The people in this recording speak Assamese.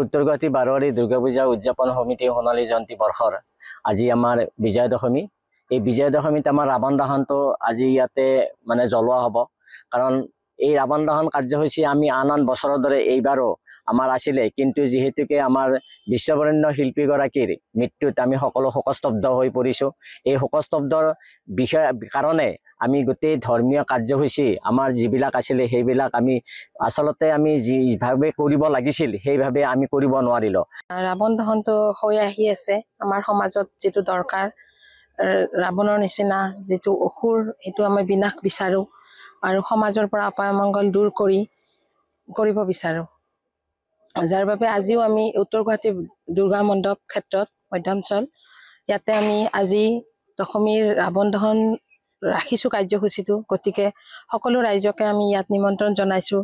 উত্তৰ গুৱাহাটী বাৰোৱাৰী দুৰ্গা পূজা উদযাপন সমিতি সোণালী জয়ন্তী বৰ্ষৰ আজি আমাৰ বিজয়া দশমী। এই বিজয়া দশমীত আমাৰ ৰাৱণ দহনটো আজি ইয়াতে মানে জ্বলোৱা হ'ব। কাৰণ এই ৰাৱণ দহন কাৰ্যসূচী আমি আন আন বছৰৰ দৰে এইবাৰো আমাৰ আছিলে, কিন্তু যিহেতুকে আমাৰ বিশ্ববৰেণ্য শিল্পীগৰাকীৰ মৃত্যুত আমি সকলো শোকস্তব্ধ হৈ পৰিছোঁ। এই শোকস্তব্ধৰ কাৰণে আমি গোটেই ধৰ্মীয় কাৰ্যসূচী আমাৰ যিবিলাক আছিলে সেইবিলাক আমি আচলতে আমি যিভাৱে কৰিব লাগিছিল সেইভাৱে আমি কৰিব নোৱাৰিলোঁ। ৰাৱণ দহনটো হৈ আহি আছে আমাৰ সমাজত যিটো দৰকাৰ, ৰাৱণৰ নিচিনা যিটো অসুৰ সেইটো আমি বিনাশ বিচাৰোঁ আৰু সমাজৰ পৰা অপায়মংগল দূৰ কৰিব বিচাৰোঁ। যাৰ বাবে আজিও আমি উত্তৰ গুৱাহাটী দুৰ্গা মণ্ডপ ক্ষেত্ৰত মধ্যাঞ্চল ইয়াতে আমি আজি দশমীৰ ৰাৱণ দহন ৰাখিছোঁ কাৰ্যসূচীটো। গতিকে সকলো ৰাইজকে আমি ইয়াত নিমন্ত্ৰণ জনাইছোঁ